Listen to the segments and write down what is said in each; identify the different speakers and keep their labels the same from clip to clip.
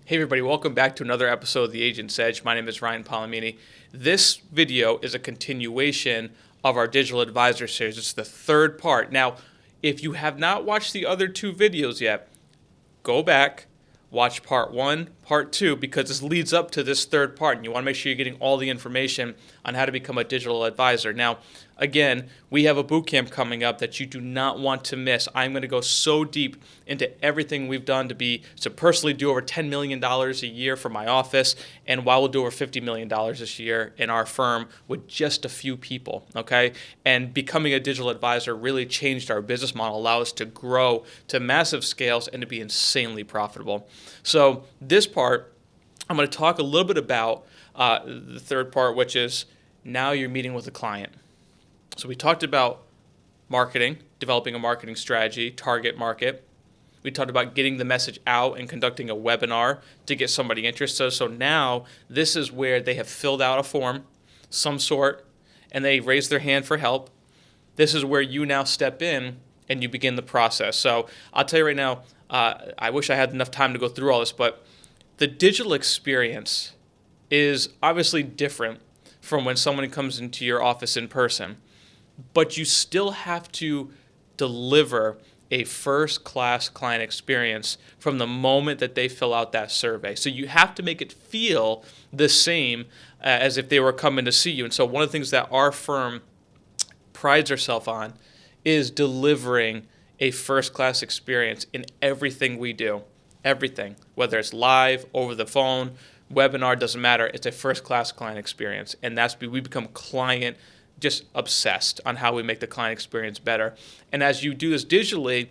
Speaker 1: Hey everybody, welcome back to another episode of The Agent's Edge. My name is Ryan Polimeni. This video is a continuation of our Digital Advisor series. It's the third part. Now, if you have not watched the other two videos yet, go back, watch part one, part two, because this leads up to this third part, and you want to make sure you're getting all the information on how to become a digital advisor. Now, again, we have a boot camp coming up that you do not want to miss. I'm going to go so deep into everything we've done to personally do over $10 million a year for my office, and while we'll do over $50 million this year in our firm with just a few people, okay? And becoming a digital advisor really changed our business model, allowed us to grow to massive scales and to be insanely profitable. So this part, I'm going to talk a little bit about the third part, which is now you're meeting with a client. So we talked about marketing, developing a marketing strategy, target market. We talked about getting the message out and conducting a webinar to get somebody interested. So now this is where they have filled out a form, some sort, and they raise their hand for help. This is where you now step in and you begin the process. So I'll tell you right now, I wish I had enough time to go through all this, but the digital experience is obviously different from when someone comes into your office in person. But you still have to deliver a first-class client experience from the moment that they fill out that survey. So you have to make it feel the same as if they were coming to see you. And so one of the things that our firm prides ourselves on is delivering a first-class experience in everything we do. Everything, whether it's live, over the phone, webinar, doesn't matter. It's a first-class client experience. And we become client just obsessed on how we make the client experience better. And as you do this digitally,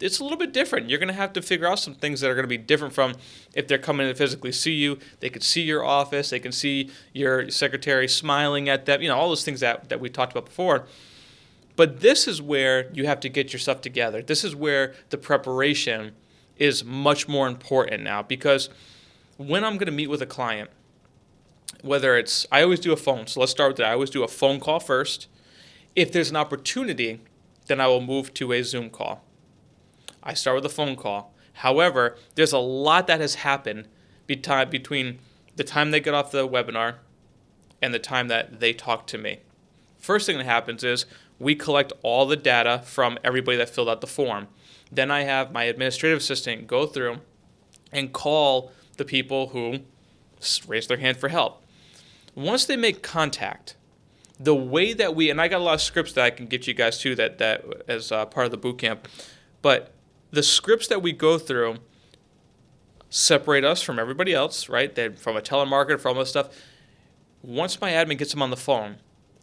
Speaker 1: it's a little bit different. You're going to have to figure out some things that are going to be different from if they're coming to physically see you. They can see your office. They can see your secretary smiling at them. All those things that we talked about before. But this is where you have to get your stuff together. This is where the preparation is much more important now, because when I'm going to meet with a client, I always do a phone. So let's start with that. I always do a phone call first. If there's an opportunity, then I will move to a Zoom call. I start with a phone call. However, there's a lot that has happened between the time they get off the webinar and the time that they talk to me. First thing that happens is we collect all the data from everybody that filled out the form. Then I have my administrative assistant go through and call the people who raise their hand for help. Once they make contact, the way that and I got a lot of scripts that I can get you guys too that as part of the boot camp, but the scripts that we go through separate us from everybody else, right? They're from a telemarketer, from all this stuff. Once my admin gets them on the phone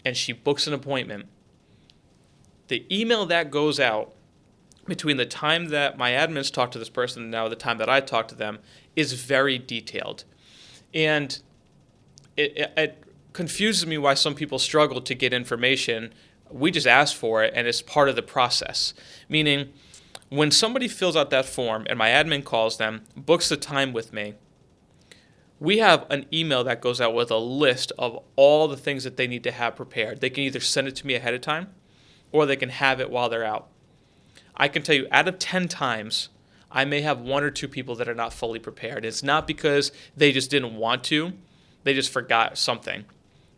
Speaker 1: and she books an appointment, the email that goes out between the time that my admins talk to this person and now the time that I talk to them is very detailed. And it confuses me why some people struggle to get information. We just ask for it, and it's part of the process. Meaning, when somebody fills out that form and my admin calls them, books the time with me, we have an email that goes out with a list of all the things that they need to have prepared. They can either send it to me ahead of time, or they can have it while they're out. I can tell you, out of 10 times, I may have one or two people that are not fully prepared. It's not because they just didn't want to. They just forgot something.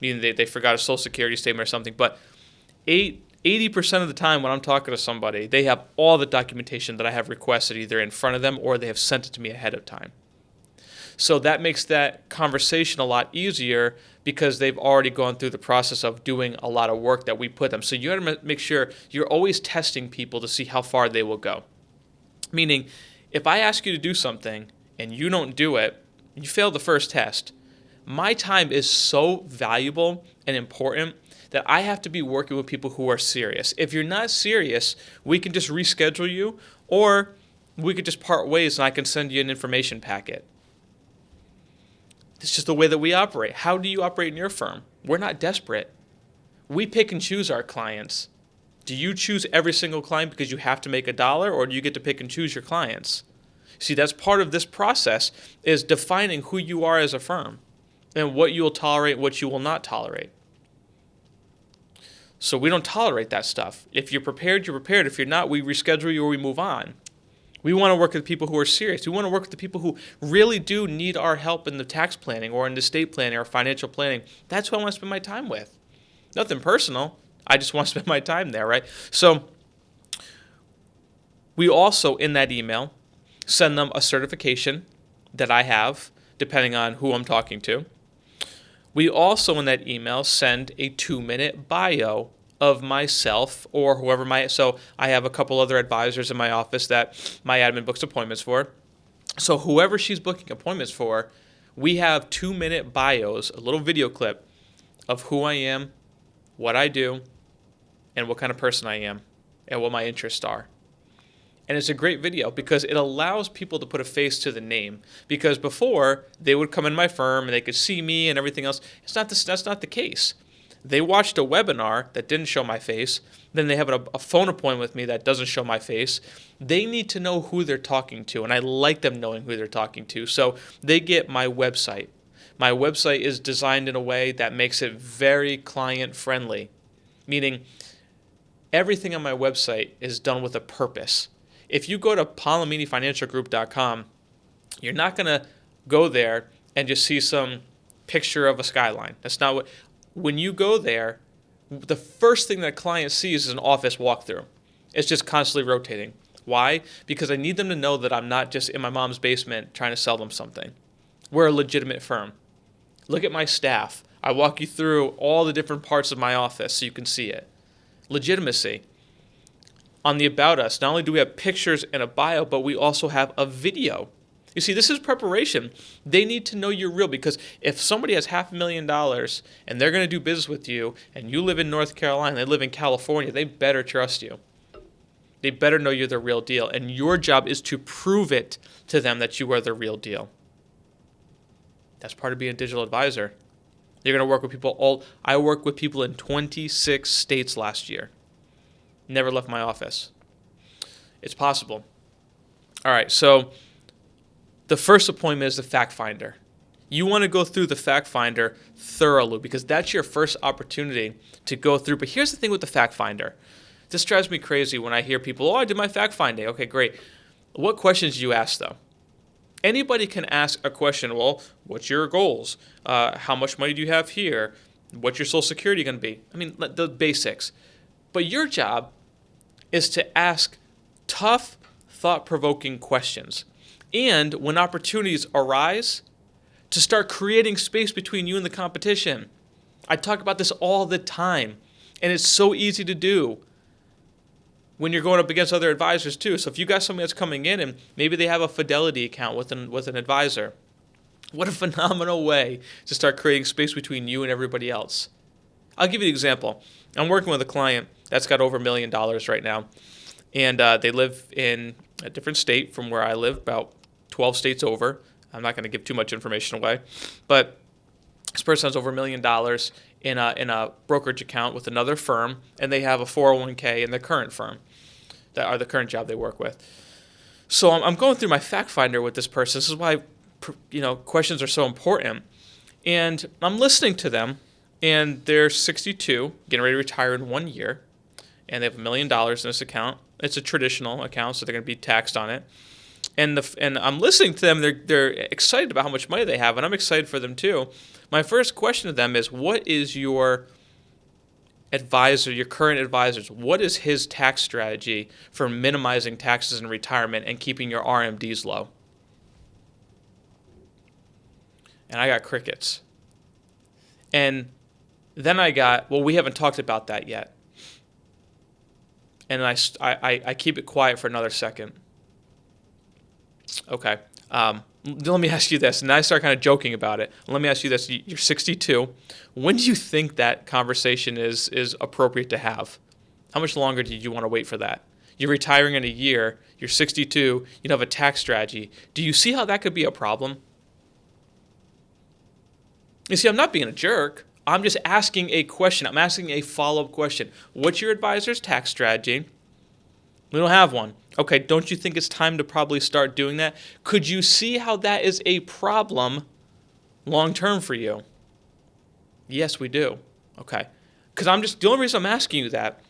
Speaker 1: Meaning they forgot a social security statement or something. But 80% of the time when I'm talking to somebody, they have all the documentation that I have requested either in front of them or they have sent it to me ahead of time. So that makes that conversation a lot easier because they've already gone through the process of doing a lot of work that we put them. So you got to make sure you're always testing people to see how far they will go. Meaning, if I ask you to do something and you don't do it, you fail the first test, my time is so valuable and important that I have to be working with people who are serious. If you're not serious, we can just reschedule you, or we could just part ways and I can send you an information packet. It's just the way that we operate. How do you operate in your firm? We're not desperate. We pick and choose our clients. Do you choose every single client because you have to make $1, or do you get to pick and choose your clients? See, that's part of this process, is defining who you are as a firm and what you will tolerate, what you will not tolerate. So we don't tolerate that stuff. If you're prepared, you're prepared. If you're not, we reschedule you or we move on. We want to work with people who are serious. We want to work with the people who really do need our help in the tax planning or in the estate planning or financial planning. That's who I want to spend my time with. Nothing personal. I just want to spend my time there, right? So we also, in that email, send them a certification that I have, depending on who I'm talking to. We also, in that email, send a 2-minute bio of myself or whoever so I have a couple other advisors in my office that my admin books appointments for. So whoever she's booking appointments for, we have 2-minute bios, a little video clip of who I am, what I do, and what kind of person I am, and what my interests are. And it's a great video because it allows people to put a face to the name. Because before, they would come in my firm and they could see me and everything else. That's not the case. They watched a webinar that didn't show my face. Then they have a phone appointment with me that doesn't show my face. They need to know who they're talking to, and I like them knowing who they're talking to. So they get my website. My website is designed in a way that makes it very client-friendly, meaning everything on my website is done with a purpose. If you go to polimeni.financialgroup.com, you're not going to go there and just see some picture of a skyline. That's not what. When you go there, the first thing that client sees is an office walkthrough. It's just constantly rotating. Why? Because I need them to know that I'm not just in my mom's basement trying to sell them something. We're a legitimate firm. Look at my staff. I walk you through all the different parts of my office so you can see it. Legitimacy. On the About Us, not only do we have pictures and a bio, but we also have a video. You see, this is preparation. They need to know you're real because if somebody has $500,000 and they're going to do business with you and you live in North Carolina, they live in California, they better trust you. They better know you're the real deal. And your job is to prove it to them that you are the real deal. That's part of being a digital advisor. You're going to work with people I worked with people in 26 states last year. Never left my office. It's possible. All right, so the first appointment is the fact finder. You want to go through the fact finder thoroughly because that's your first opportunity to go through. But here's the thing with the fact finder. This drives me crazy when I hear people, I did my fact finding. Okay, great. What questions do you ask, though? Anybody can ask a question. Well, what's your goals? How much money do you have here? What's your Social Security going to be? I mean, the basics. But your job is to ask tough, thought-provoking questions. And when opportunities arise, to start creating space between you and the competition. I talk about this all the time, and it's so easy to do when you're going up against other advisors too. So if you got somebody that's coming in and maybe they have a Fidelity account with an advisor, what a phenomenal way to start creating space between you and everybody else. I'll give you an example. I'm working with a client that's got over $1 million right now, and they live in a different state from where I live, about 12 states over. I'm not going to give too much information away, but this person has over $1 million in a brokerage account with another firm, and they have a 401k in their current firm, that are the current job they work with. So I'm going through my fact finder with this person. This is why questions are so important, and I'm listening to them. And they're 62, getting ready to retire in 1 year, and they have $1 million in this account. It's a traditional account, so they're going to be taxed on it. And I'm listening to them. They're excited about how much money they have, and I'm excited for them too. My first question to them is, what is your advisor, your current advisor's, what is his tax strategy for minimizing taxes in retirement and keeping your RMDs low? And I got crickets. And then I got, well, we haven't talked about that yet. And I keep it quiet for another second. Okay. Let me ask you this. And I start kind of joking about it. Let me ask you this. You're 62. When do you think that conversation is appropriate to have? How much longer do you want to wait for that? You're retiring in a year. You're 62. You have a tax strategy. Do you see how that could be a problem? You see, I'm not being a jerk. I'm just asking a question. I'm asking a follow-up question. What's your advisor's tax strategy? We don't have one. Okay, don't you think it's time to probably start doing that? Could you see how that is a problem long-term for you? Yes, we do. Okay. Because the only reason I'm asking you that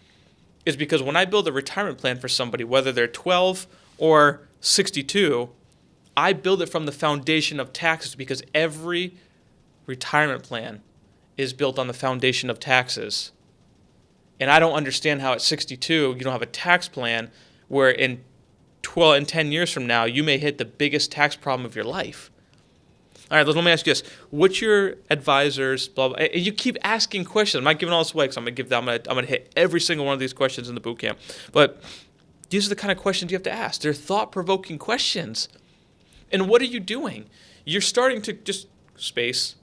Speaker 1: is because when I build a retirement plan for somebody, whether they're 12 or 62, I build it from the foundation of taxes because every retirement plan is built on the foundation of taxes. And I don't understand how at 62 you don't have a tax plan where in 10 years from now you may hit the biggest tax problem of your life. All right, let me ask you this. What's your advisor's blah, blah, and you keep asking questions. I'm not giving all this away because I'm going to hit every single one of these questions in the boot camp. But these are the kind of questions you have to ask. They're thought-provoking questions. And what are you doing? You're starting to just space.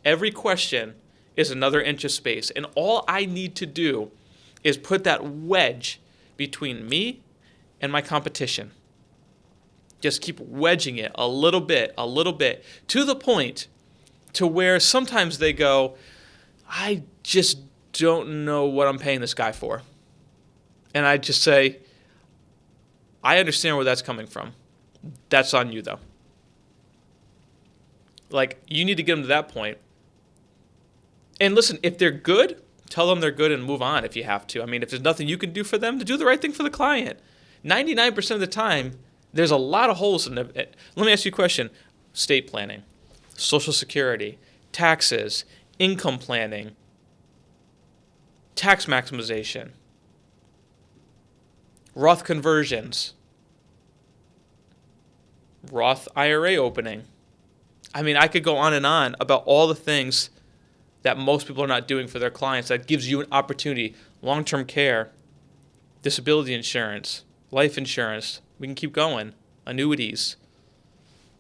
Speaker 1: Every question is another inch of space. And all I need to do is put that wedge between me and my competition. Just keep wedging it a little bit, to the point to where sometimes they go, I just don't know what I'm paying this guy for. And I just say, I understand where that's coming from. That's on you, though. Like, you need to get them to that point. And listen, if they're good, tell them they're good and move on if you have to. I mean, if there's nothing you can do for them, to do the right thing for the client. 99% of the time, there's a lot of holes in it. Let me ask you a question. Estate planning, Social Security, taxes, income planning, tax maximization, Roth conversions, Roth IRA opening. I mean, I could go on and on about all the things that most people are not doing for their clients that gives you an opportunity. Long-term care, disability insurance, life insurance. We can keep going. Annuities.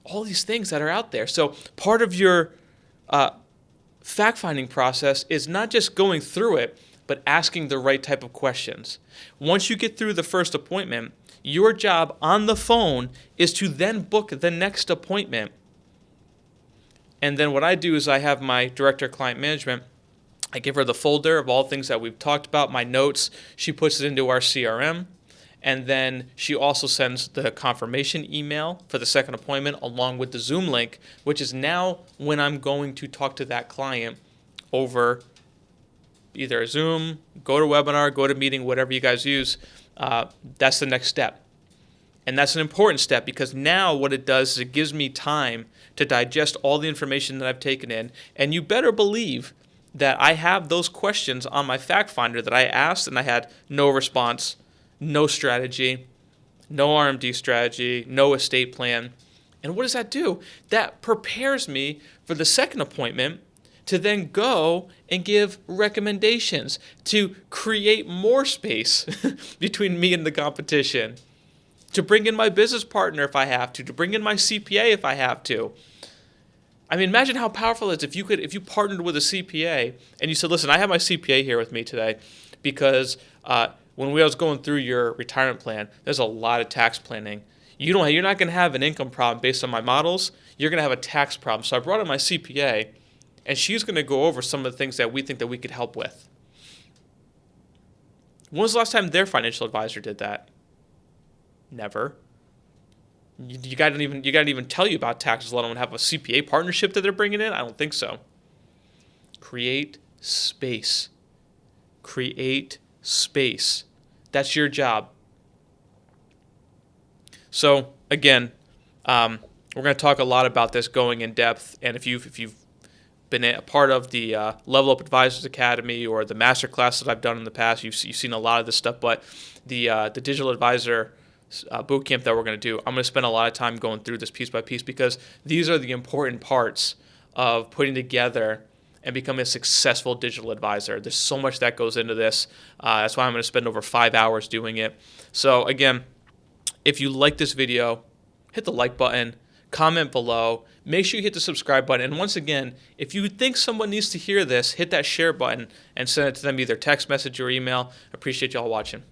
Speaker 1: All these things that are out there. So part of your fact-finding process is not just going through it, but asking the right type of questions. Once you get through the first appointment, your job on the phone is to then book the next appointment. And then what I do is I have my director of client management. I give her the folder of all things that we've talked about, my notes. She puts it into our CRM. And then she also sends the confirmation email for the second appointment along with the Zoom link, which is now when I'm going to talk to that client over either a Zoom, go to webinar, go to meeting, whatever you guys use. That's the next step. And that's an important step because now what it does is it gives me time to digest all the information that I've taken in. And you better believe that I have those questions on my fact finder that I asked and I had no response. No strategy, no RMD strategy, no estate plan. And what does that do? That prepares me for the second appointment to then go and give recommendations to create more space between me and the competition, to bring in my business partner if I have to bring in my CPA if I have to. I mean, imagine how powerful it is if you partnered with a CPA and you said, listen, I have my CPA here with me today because when we was going through your retirement plan, there's a lot of tax planning. You're not going to have an income problem based on my models. You're going to have a tax problem. So I brought in my CPA, and she's going to go over some of the things that we think that we could help with. When was the last time their financial advisor did that? Never. You got to even tell you about taxes, let alone have a CPA partnership that they're bringing in? I don't think so. Create space. Create space. That's your job. So again, we're going to talk a lot about this going in depth. And if you've been a part of the Level Up Advisors Academy or the master class that I've done in the past, you've seen a lot of this stuff. But the digital advisor boot camp that we're going to do, I'm going to spend a lot of time going through this piece by piece because these are the important parts of putting together and become a successful digital advisor. There's so much that goes into this. That's why I'm going to spend over 5 hours doing it. So again, if you like this video, hit the like button, comment below, make sure you hit the subscribe button. And once again, if you think someone needs to hear this, hit that share button and send it to them either text message or email. Appreciate y'all watching.